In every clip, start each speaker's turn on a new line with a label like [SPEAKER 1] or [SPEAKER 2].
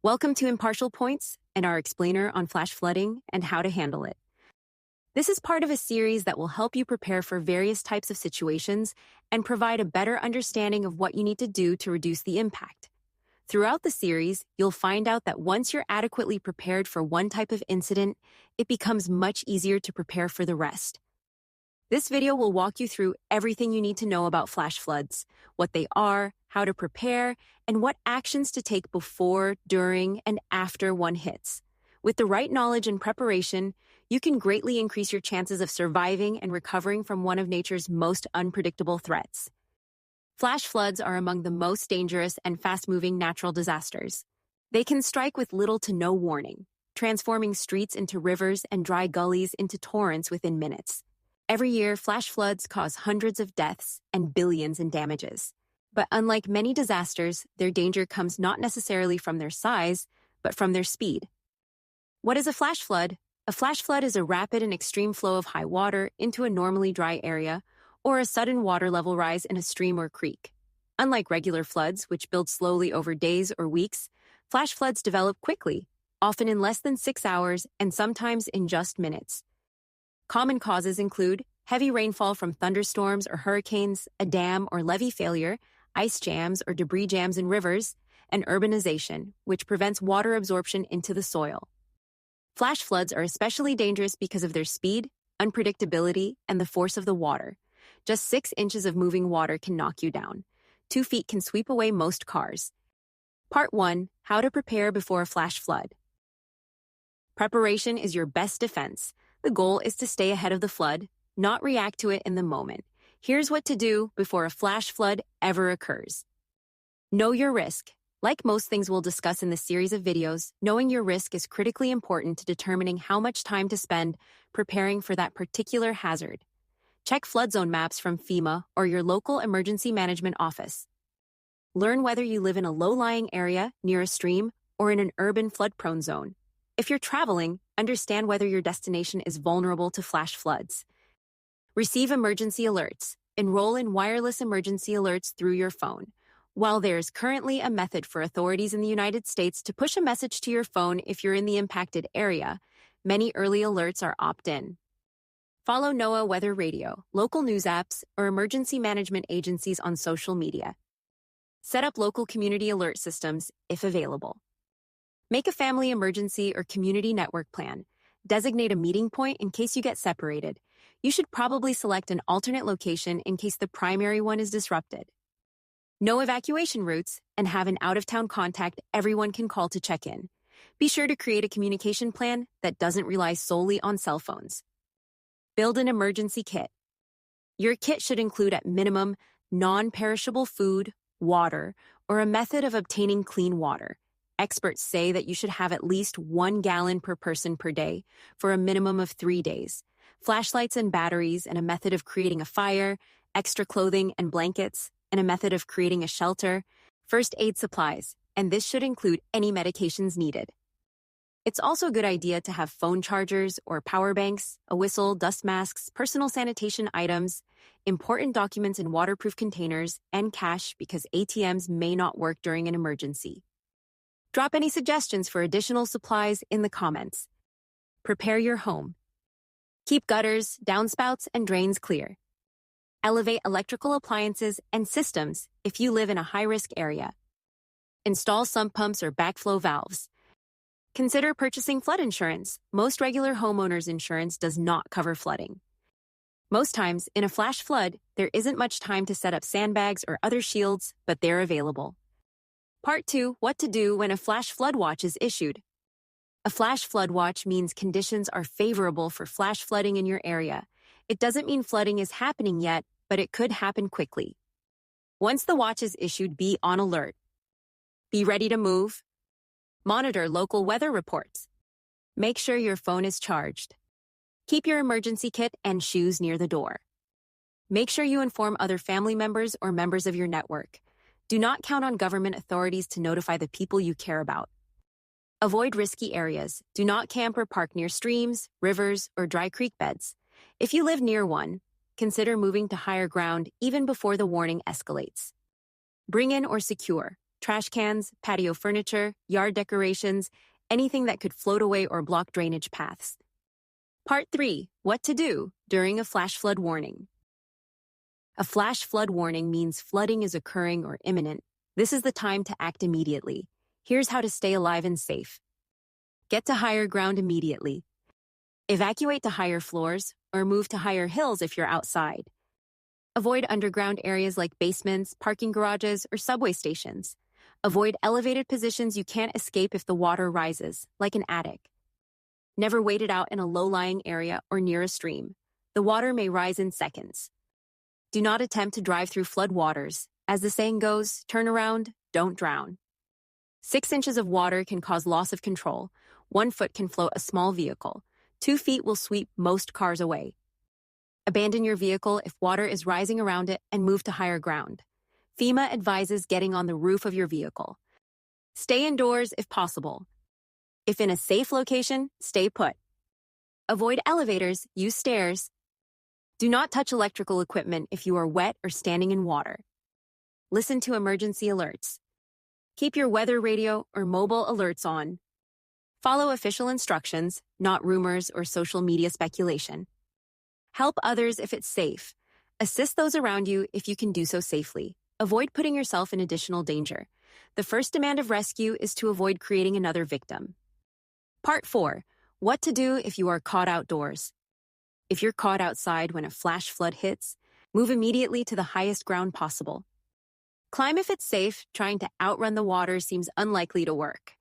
[SPEAKER 1] Welcome to Impartial Points and our explainer on flash flooding and how to handle it. This is part of a series that will help you prepare for various types of situations and provide a better understanding of what you need to do to reduce the impact. Throughout the series, you'll find out that once you're adequately prepared for one type of incident, it becomes much easier to prepare for the rest. This video will walk you through everything you need to know about flash floods, what they are, how to prepare, and what actions to take before, during, and after one hits. With the right knowledge and preparation, you can greatly increase your chances of surviving and recovering from one of nature's most unpredictable threats. Flash floods are among the most dangerous and fast-moving natural disasters. They can strike with little to no warning, transforming streets into rivers and dry gullies into torrents within minutes. Every year, flash floods cause hundreds of deaths and billions in damages. But unlike many disasters, their danger comes not necessarily from their size, but from their speed. What is a flash flood? A flash flood is a rapid and extreme flow of high water into a normally dry area, or a sudden water level rise in a stream or creek. Unlike regular floods, which build slowly over days or weeks, flash floods develop quickly, often in less than 6 hours and sometimes in just minutes. Common causes include heavy rainfall from thunderstorms or hurricanes, a dam or levee failure, ice jams or debris jams in rivers, and urbanization, which prevents water absorption into the soil. Flash floods are especially dangerous because of their speed, unpredictability, and the force of the water. Just 6 inches of moving water can knock you down. 2 feet can sweep away most cars. Part 1. How to prepare before a flash flood. Preparation is your best defense. The goal is to stay ahead of the flood, not react to it in the moment. Here's what to do before a flash flood ever occurs. Know your risk. Like most things we'll discuss in this series of videos, knowing your risk is critically important to determining how much time to spend preparing for that particular hazard. Check flood zone maps from FEMA or your local emergency management office. Learn whether you live in a low-lying area near a stream or in an urban flood-prone zone. If you're traveling, understand whether your destination is vulnerable to flash floods. Receive emergency alerts. Enroll in wireless emergency alerts through your phone. While there is currently a method for authorities in the United States to push a message to your phone if you're in the impacted area, many early alerts are opt-in. Follow NOAA Weather Radio, local news apps, or emergency management agencies on social media. Set up local community alert systems if available. Make a family emergency or community network plan. Designate a meeting point in case you get separated. You should probably select an alternate location in case the primary one is disrupted. Know evacuation routes and have an out-of-town contact everyone can call to check in. Be sure to create a communication plan that doesn't rely solely on cell phones. Build an emergency kit. Your kit should include at minimum non-perishable food, water, or a method of obtaining clean water. Experts say that you should have at least 1 gallon per person per day for a minimum of 3 days. Flashlights and batteries and a method of creating a fire, extra clothing and blankets, and a method of creating a shelter, first aid supplies, and this should include any medications needed. It's also a good idea to have phone chargers or power banks, a whistle, dust masks, personal sanitation items, important documents in waterproof containers, and cash because ATMs may not work during an emergency. Drop any suggestions for additional supplies in the comments. Prepare your home. Keep gutters, downspouts, and drains clear. Elevate electrical appliances and systems if you live in a high-risk area. Install sump pumps or backflow valves. Consider purchasing flood insurance. Most regular homeowners insurance does not cover flooding. Most times, in a flash flood, there isn't much time to set up sandbags or other shields, but they're available. Part 2. What to do when a flash flood watch is issued. A flash flood watch means conditions are favorable for flash flooding in your area. It doesn't mean flooding is happening yet, but it could happen quickly. Once the watch is issued, be on alert. Be ready to move. Monitor local weather reports. Make sure your phone is charged. Keep your emergency kit and shoes near the door. Make sure you inform other family members or members of your network. Do not count on government authorities to notify the people you care about. Avoid risky areas. Do not camp or park near streams, rivers, or dry creek beds. If you live near one, consider moving to higher ground even before the warning escalates. Bring in or secure. trash cans, patio furniture, yard decorations, anything that could float away or block drainage paths. Part 3. What to do during a flash flood warning. A flash flood warning means flooding is occurring or imminent. This is the time to act immediately. Here's how to stay alive and safe. Get to higher ground immediately. Evacuate to higher floors or move to higher hills if you're outside. Avoid underground areas like basements, parking garages, or subway stations. Avoid elevated positions you can't escape if the water rises, like an attic. Never wait it out in a low-lying area or near a stream. The water may rise in seconds. Do not attempt to drive through flood waters. As the saying goes, turn around, don't drown. 6 inches of water can cause loss of control. 1 foot can float a small vehicle. 2 feet will sweep most cars away. Abandon your vehicle if water is rising around it and move to higher ground. FEMA advises getting on the roof of your vehicle. Stay indoors if possible. If in a safe location, stay put. Avoid elevators, use stairs. Do not touch electrical equipment if you are wet or standing in water. Listen to emergency alerts. Keep your weather radio or mobile alerts on. Follow official instructions, not rumors or social media speculation. Help others if it's safe. Assist those around you if you can do so safely. Avoid putting yourself in additional danger. The first demand of rescue is to avoid creating another victim. Part 4. What to do if you are caught outdoors. If you're caught outside when a flash flood hits, move immediately to the highest ground possible. Climb if it's safe. Trying to outrun the water seems unlikely to work.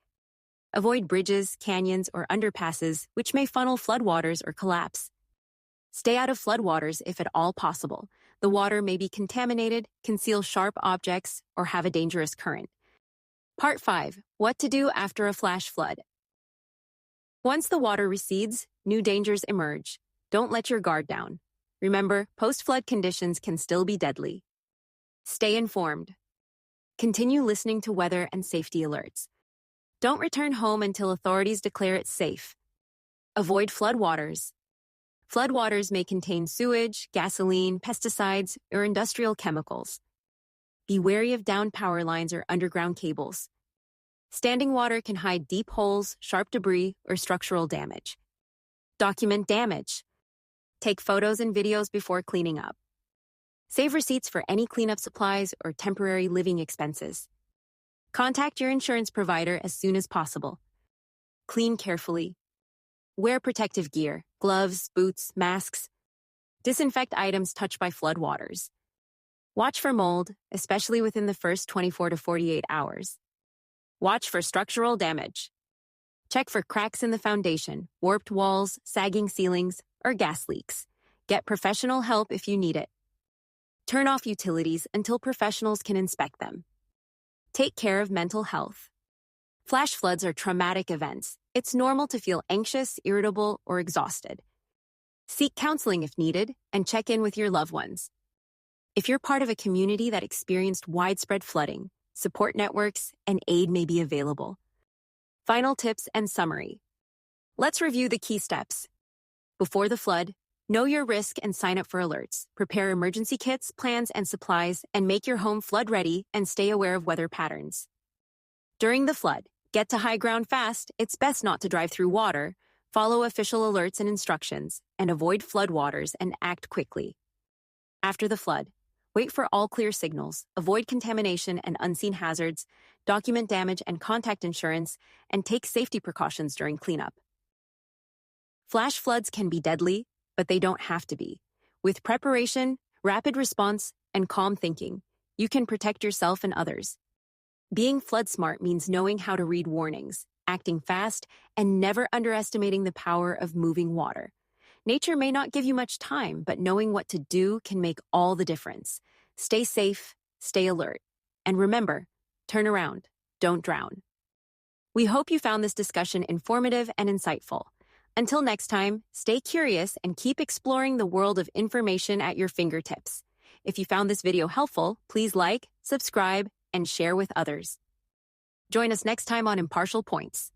[SPEAKER 1] Avoid bridges, canyons, or underpasses, which may funnel floodwaters or collapse. Stay out of floodwaters if at all possible. The water may be contaminated, conceal sharp objects, or have a dangerous current. Part 5. What to do after a flash flood. Once the water recedes, new dangers emerge. Don't let your guard down. Remember, post-flood conditions can still be deadly. Stay informed. Continue listening to weather and safety alerts. Don't return home until authorities declare it safe. Avoid floodwaters. Floodwaters may contain sewage, gasoline, pesticides, or industrial chemicals. Be wary of downed power lines or underground cables. Standing water can hide deep holes, sharp debris, or structural damage. Document damage. Take photos and videos before cleaning up. Save receipts for any cleanup supplies or temporary living expenses. Contact your insurance provider as soon as possible. Clean carefully. Wear protective gear, gloves, boots, masks. Disinfect items touched by floodwaters. Watch for mold, especially within the first 24 to 48 hours. Watch for structural damage. Check for cracks in the foundation, warped walls, sagging ceilings, or gas leaks. Get professional help if you need it. Turn off utilities until professionals can inspect them. Take care of mental health. Flash floods are traumatic events. It's normal to feel anxious, irritable, or exhausted. Seek counseling if needed, and check in with your loved ones. If you're part of a community that experienced widespread flooding, support networks and aid may be available. Final tips and summary. Let's review the key steps. Before the flood, know your risk and sign up for alerts. Prepare emergency kits, plans, and supplies, and make your home flood ready and stay aware of weather patterns. During the flood, get to high ground fast. It's best not to drive through water. Follow official alerts and instructions, and avoid floodwaters and act quickly. After the flood, wait for all clear signals, avoid contamination and unseen hazards, document damage and contact insurance, and take safety precautions during cleanup. Flash floods can be deadly, but they don't have to be. With preparation, rapid response, and calm thinking, you can protect yourself and others. Being flood smart means knowing how to read warnings, acting fast, and never underestimating the power of moving water. Nature may not give you much time, but knowing what to do can make all the difference. Stay safe, stay alert, and remember, turn around, don't drown. We hope you found this discussion informative and insightful. Until next time, stay curious and keep exploring the world of information at your fingertips. If you found this video helpful, please like, subscribe, and share with others. Join us next time on Impartial Points.